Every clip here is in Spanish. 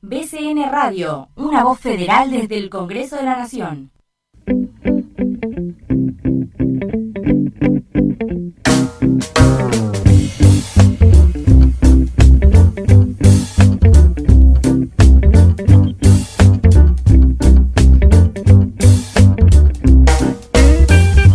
BCN Radio, una voz federal desde el Congreso de la Nación.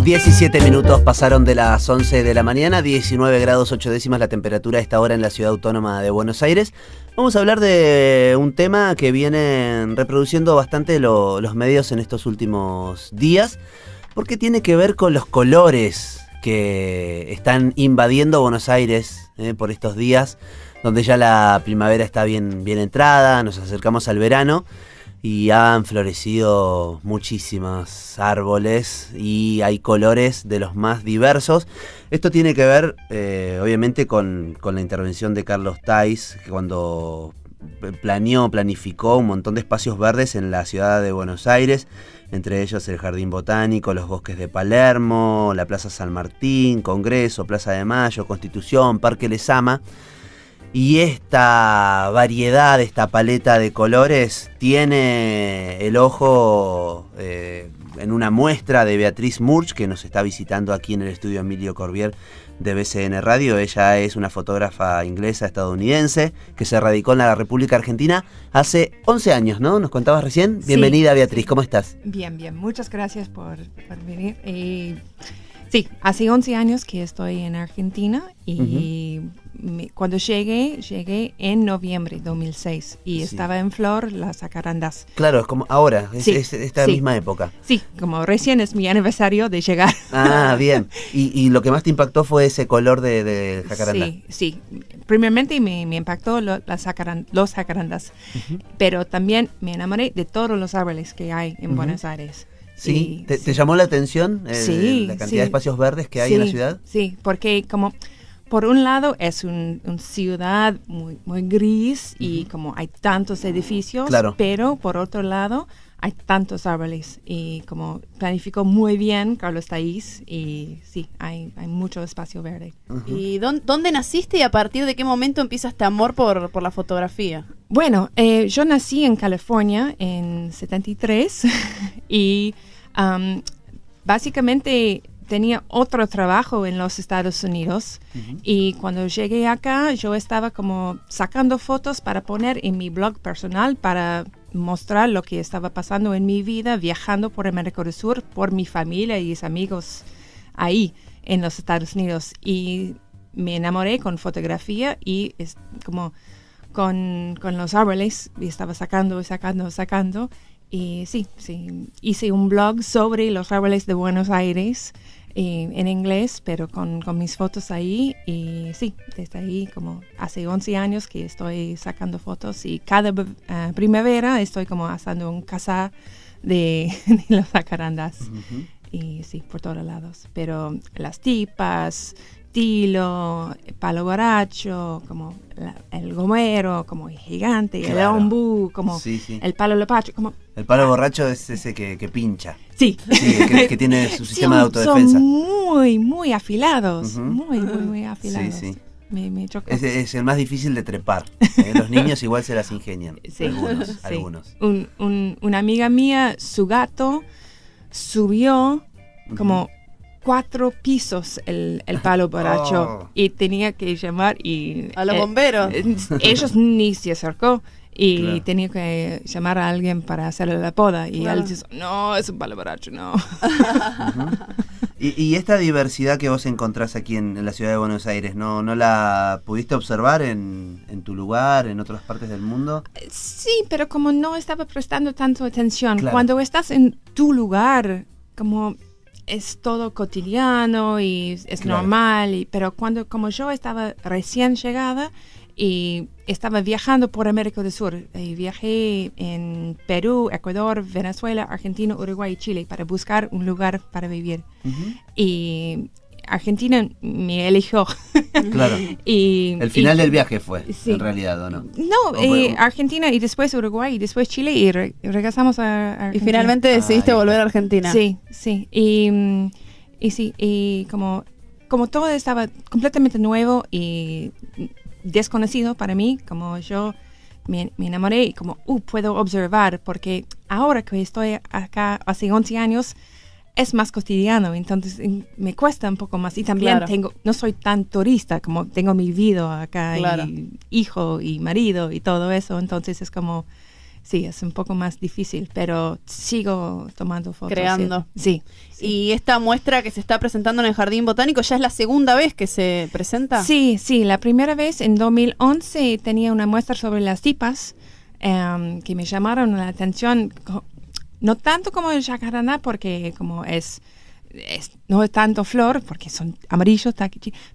Diecisiete minutos pasaron de las 11 de la mañana, 19 grados 8 décimas la temperatura a esta hora en la Ciudad Autónoma de Buenos Aires. Vamos a hablar de un tema que vienen reproduciendo bastante los medios en estos últimos días, porque tiene que ver con los colores que están invadiendo Buenos Aires por estos días, donde ya la primavera está bien entrada, nos acercamos al verano. Y han florecido muchísimos árboles y hay colores de los más diversos. Esto tiene que ver, obviamente, con la intervención de Carlos Thays, que cuando planificó un montón de espacios verdes en la ciudad de Buenos Aires, entre ellos el Jardín Botánico, los bosques de Palermo, la Plaza San Martín, Congreso, Plaza de Mayo, Constitución, Parque Lezama. Y esta variedad, esta paleta de colores tiene el ojo en una muestra de Beatriz Murch, que nos está visitando aquí en el estudio Emilio Corbier de BCN Radio. Ella es una fotógrafa inglesa estadounidense que se radicó en la República Argentina hace 11 años, ¿no? Nos contabas recién. Bienvenida, sí. Beatriz, ¿cómo estás? Bien. Muchas gracias por venir. Sí, hace 11 años que estoy en Argentina y cuando llegué en noviembre de 2006 y estaba en flor las jacarandas. Claro, es como ahora, es esta misma época. Sí, como recién es mi aniversario de llegar. Ah, bien. Y lo que más te impactó fue ese color de jacaranda. Sí. Primeramente me impactó los jacarandas, pero también me enamoré de todos los árboles que hay en Buenos Aires. Sí, ¿Te llamó la atención la cantidad de espacios verdes que hay en la ciudad? Sí, porque como por un lado es una ciudad muy gris y como hay tantos edificios, claro, pero por otro lado hay tantos árboles y como planificó muy bien Carlos Thays y sí, hay mucho espacio verde. ¿Y dónde naciste y a partir de qué momento empieza este amor por la fotografía? Bueno, yo nací en California en 73 y básicamente tenía otro trabajo en los Estados Unidos y cuando llegué acá yo estaba como sacando fotos para poner en mi blog personal para mostrar lo que estaba pasando en mi vida viajando por América del Sur, por mi familia y mis amigos ahí en los Estados Unidos y me enamoré con fotografía y es como con los árboles y estaba sacando y sí, hice un blog sobre los árboles de Buenos Aires en inglés, pero con mis fotos ahí y sí, desde ahí como hace 11 años que estoy sacando fotos y cada primavera estoy como haciendo un caza de las jacarandas y sí, por todos lados, pero las tipas, tilo, palo borracho, como el gomero, como el gigante, claro, el ombú, como el palo lopacho, como... El palo borracho es ese que pincha. Sí. Que tiene su sistema de autodefensa. Son muy afilados, muy afilados. Sí. Me chocó. Es el más difícil de trepar. Los niños igual se las ingenian. Sí. Algunos. Una amiga mía, su gato, subió como 4 pisos el palo borracho y tenía que llamar y... ¿A los bomberos? Ellos ni se acercó y claro, tenía que llamar a alguien para hacerle la poda y él dice, no, es un palo borracho, no. Y esta diversidad que vos encontrás aquí en la ciudad de Buenos Aires, ¿no la pudiste observar en tu lugar, en otras partes del mundo? Sí, pero como no estaba prestando tanto atención, claro, cuando estás en tu lugar, como... es todo cotidiano y es claro, normal, pero como yo estaba recién llegada y estaba viajando por América del Sur, viajé en Perú, Ecuador, Venezuela, Argentina, Uruguay y Chile para buscar un lugar para vivir. Y Argentina me eligió. Claro. El final del viaje fue, en realidad, ¿o no? No, Argentina y después Uruguay y después Chile y regresamos a Argentina. Y finalmente decidiste volver a Argentina. Sí. Y como todo estaba completamente nuevo y desconocido para mí, como yo me enamoré y como, puedo observar, porque ahora que estoy acá hace 11 años, es más cotidiano, entonces me cuesta un poco más. Y también no soy tan turista, como tengo mi vida acá, y hijo y marido y todo eso, entonces es como, sí, es un poco más difícil, pero sigo tomando fotos. Creando. Sí. ¿Y esta muestra que se está presentando en el Jardín Botánico ya es la segunda vez que se presenta? Sí, la primera vez en 2011 tenía una muestra sobre las tipas que me llamaron la atención. No tanto como el jacarandá, porque como no es tanto flor, porque son amarillos,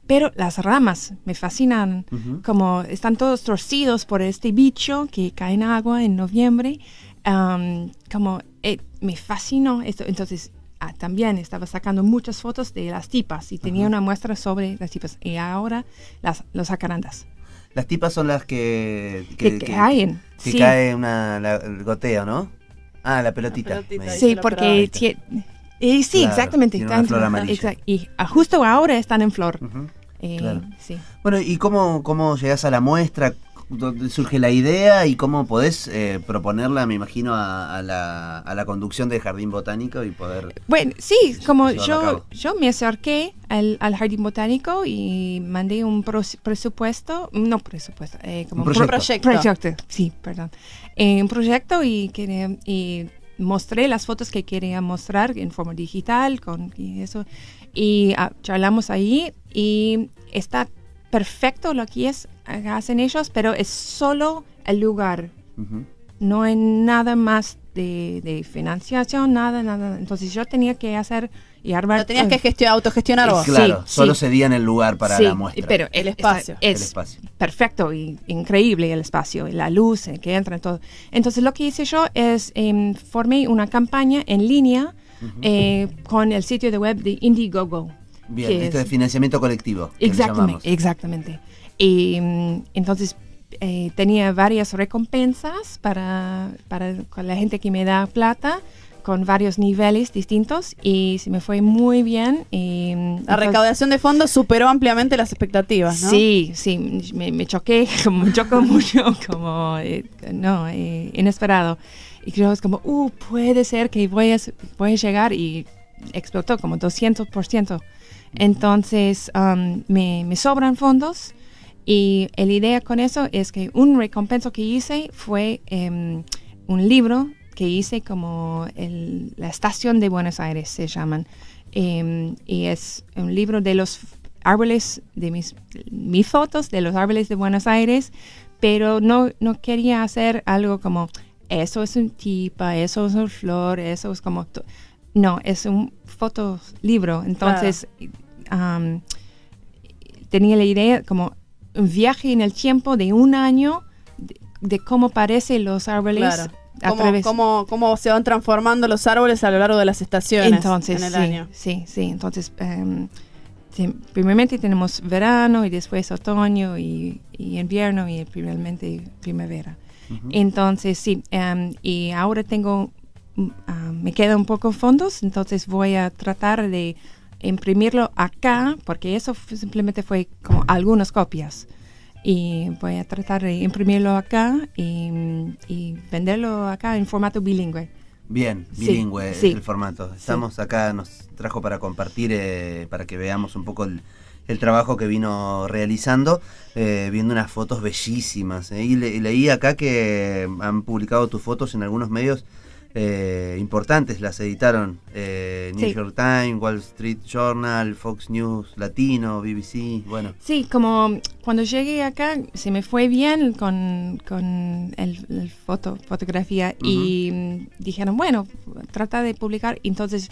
pero las ramas me fascinan, como están todos torcidos por este bicho que cae en agua en noviembre, me fascinó esto. Entonces también estaba sacando muchas fotos de las tipas y tenía una muestra sobre las tipas, y ahora los jacarandas. Las tipas son las que caen. Que cae el goteo, ¿no? La pelotita. Sí, porque sí, exactamente. Tiene una flor amarilla. Y justo ahora están en flor. Claro. Sí. Bueno, ¿y cómo llegás a la muestra? ¿Dónde surge la idea y cómo podés proponerla, me imagino, a la conducción del Jardín Botánico y poder... Bueno, sí, como yo me acerqué al Jardín Botánico y mandé un proyecto. Sí, perdón. Un proyecto y mostré las fotos que quería mostrar en forma digital y eso. Y charlamos ahí y está perfecto lo que hacen ellos, pero es solo el lugar. No hay nada más de financiación, nada. Entonces yo tenía que hacer y armar. Lo tenías que autogestionar vos. Claro, solo cedían el lugar para la muestra. Pero el espacio. Es perfecto y increíble el espacio, y la luz que entra en todo. Entonces lo que hice yo es formé una campaña en línea con el sitio de web de Indiegogo. Bien, esto es financiamiento colectivo. Exactamente. Y entonces tenía varias recompensas para con la gente que me da plata, con varios niveles distintos, y se me fue muy bien. La recaudación de fondos superó ampliamente las expectativas, ¿no? Sí, me choqué, me chocó mucho, como inesperado. Y creo es como, puede ser que voy a llegar, y explotó como 200%. Entonces me sobran fondos, y la idea con eso es que un recompensa que hice fue un libro que hice como la estación de Buenos Aires, se llaman, y es un libro de los árboles, de mis fotos de los árboles de Buenos Aires, pero no quería hacer algo como eso es un tipa, eso es una flor, eso es como no, es un fotolibro. Entonces tenía la idea como un viaje en el tiempo de un año de cómo parecen los árboles. Claro. Cómo se van transformando los árboles a lo largo de las estaciones en el año. Sí. Entonces, primeramente tenemos verano, y después otoño y invierno, y primeramente primavera. Entonces, sí, y ahora me quedan un poco fondos, entonces voy a tratar de imprimirlo acá, porque eso simplemente fue como algunas copias. Y voy a tratar de imprimirlo acá y venderlo acá en formato bilingüe. Bien, bilingüe es el formato. Estamos acá, nos trajo para compartir, para que veamos un poco el trabajo que vino realizando, viendo unas fotos bellísimas. Y leí acá que han publicado tus fotos en algunos medios importantes, las editaron New York Times, Wall Street Journal, Fox News Latino, BBC, bueno. Sí, como cuando llegué acá se me fue bien con el fotografía, y dijeron, bueno, trata de publicar. Entonces,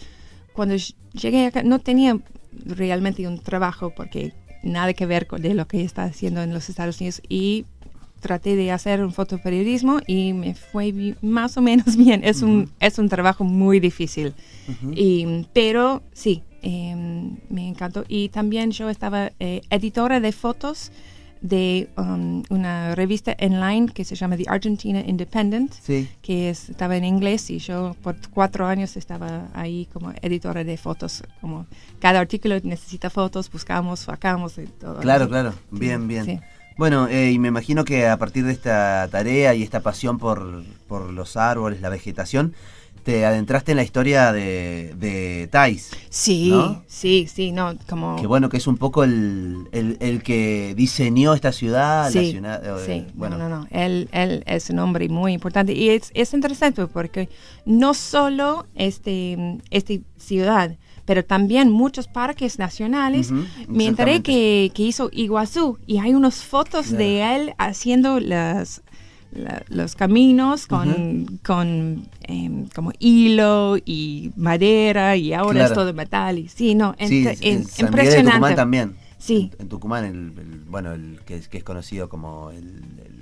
cuando llegué acá no tenía realmente un trabajo, porque nada que ver de lo que está haciendo en los Estados Unidos, y traté de hacer un fotoperiodismo y me fue más o menos bien. Es un trabajo muy difícil, pero sí, me encantó. Y también yo estaba editora de fotos de una revista online que se llama The Argentina Independent, que estaba en inglés, y yo por 4 años estaba ahí como editora de fotos. Como cada artículo necesita fotos, buscamos, sacamos y todo. Claro, bien. Sí. Bueno, y me imagino que a partir de esta tarea y esta pasión por los árboles, la vegetación, te adentraste en la historia de Thais. Sí, ¿no? Sí, no, como... Que bueno, que es un poco el que diseñó esta ciudad. Sí, la ciudad, sí, bueno. no. Él es un hombre muy importante. Y es interesante porque no solo esta ciudad, pero también muchos parques nacionales. Me enteré que hizo Iguazú y hay unas fotos de él haciendo los caminos con como hilo y madera y ahora es todo metal. Y, sí, no, en impresionante. Miguel de Tucumán también. Sí. En Tucumán, el que es conocido como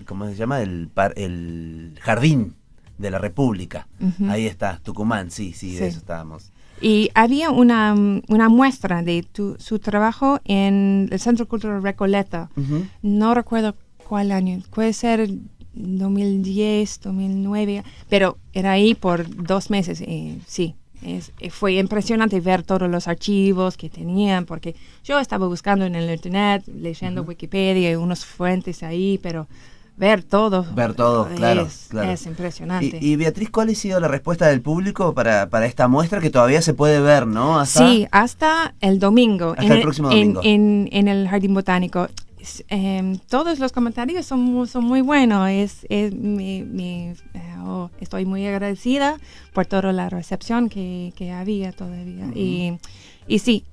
¿cómo se llama? El Jardín de la República. Ahí está, Tucumán, sí, de eso estábamos. Y había una muestra de su trabajo en el Centro Cultural Recoleta. No recuerdo cuál año, puede ser 2010, 2009, pero era ahí por 2 meses. Sí, fue impresionante ver todos los archivos que tenían, porque yo estaba buscando en el internet, leyendo Wikipedia y unas fuentes ahí, pero... Ver todo, claro. Es impresionante. Y Beatriz, ¿cuál ha sido la respuesta del público para esta muestra que todavía se puede ver, ¿no? Sí, hasta el domingo. Hasta el próximo domingo. En el Jardín Botánico. Todos los comentarios son muy buenos. Estoy muy agradecida por toda la recepción que había todavía. Y sí,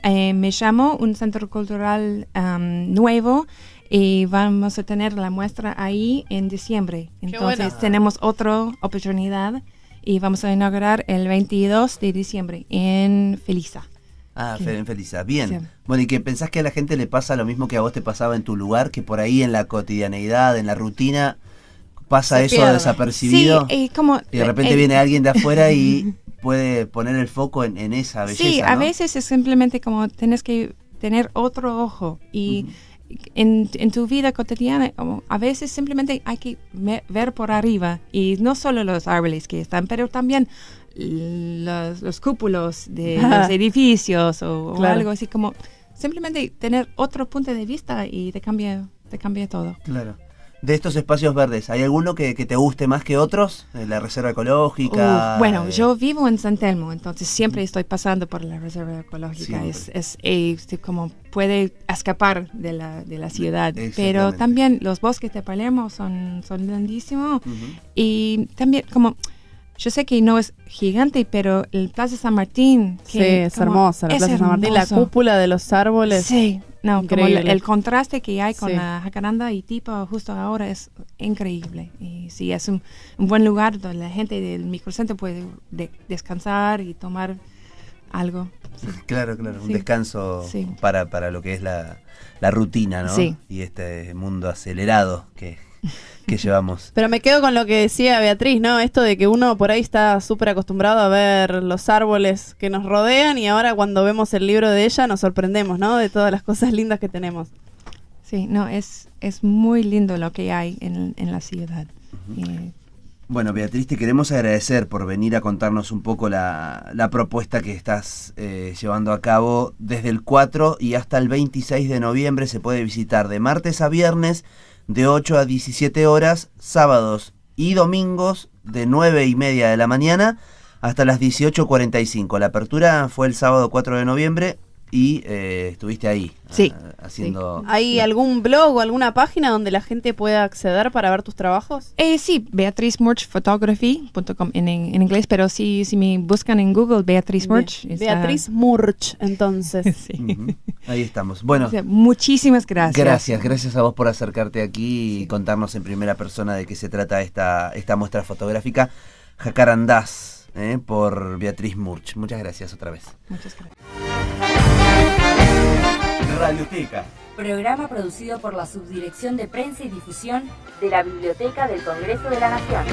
me llamó un centro cultural nuevo. Y vamos a tener la muestra ahí en diciembre. Entonces tenemos otra oportunidad y vamos a inaugurar el 22 de diciembre en Felisa. En Felisa. Bien. Sí. Bueno, ¿y que pensás que a la gente le pasa lo mismo que a vos te pasaba en tu lugar? Que por ahí en la cotidianeidad, en la rutina, pasa eso desapercibido. Sí, y de repente viene alguien de afuera y puede poner el foco en esa belleza. Sí, ¿no? a veces es simplemente como tienes que tener otro ojo y... En tu vida cotidiana, a veces simplemente hay que ver por arriba, y no solo los árboles que están, pero también los cúpulos de los edificios o algo así, como simplemente tener otro punto de vista y te cambia todo. Claro. De estos espacios verdes, ¿hay alguno que te guste más que otros? La reserva ecológica. Bueno, yo vivo en San Telmo, entonces siempre estoy pasando por la reserva ecológica. Es como puede escapar de la ciudad. Pero también los bosques de Palermo son lindísimos. Y también como... Yo sé que no es gigante, pero el Plaza San Martín... Sí, es hermosa la Plaza San Martín, la cúpula de los árboles. Sí, como el contraste que hay con la jacaranda y tipo justo ahora es increíble. Y sí, es un buen lugar donde la gente del microcentro puede descansar y tomar algo. Sí. Claro, un descanso para lo que es la rutina, ¿no? Sí. Y este mundo acelerado que llevamos. Pero me quedo con lo que decía Beatriz, ¿no? Esto de que uno por ahí está súper acostumbrado a ver los árboles que nos rodean y ahora cuando vemos el libro de ella nos sorprendemos, ¿no? De todas las cosas lindas que tenemos. Sí, no, es muy lindo lo que hay en la ciudad. Bueno, Beatriz, te queremos agradecer por venir a contarnos un poco la propuesta que estás llevando a cabo. Desde el 4 y hasta el 26 de noviembre se puede visitar de martes a viernes de 8 a 17 horas, sábados y domingos de 9:30 de la mañana hasta las 18:45. La apertura fue el sábado 4 de noviembre y estuviste ahí haciendo... ¿Hay algún blog o alguna página donde la gente pueda acceder para ver tus trabajos? Sí, BeatrizMurchPhotography.com en inglés, pero si me buscan en Google, Beatriz Murch. Beatriz Murch, entonces. Sí. Ahí estamos. Bueno, o sea, muchísimas gracias. Gracias a vos por acercarte aquí y contarnos en primera persona de qué se trata esta muestra fotográfica Jacarandás, por Beatriz Murch. Muchas gracias otra vez. Muchas gracias. Radioteca. Programa producido por la Subdirección de Prensa y Difusión de la Biblioteca del Congreso de la Nación.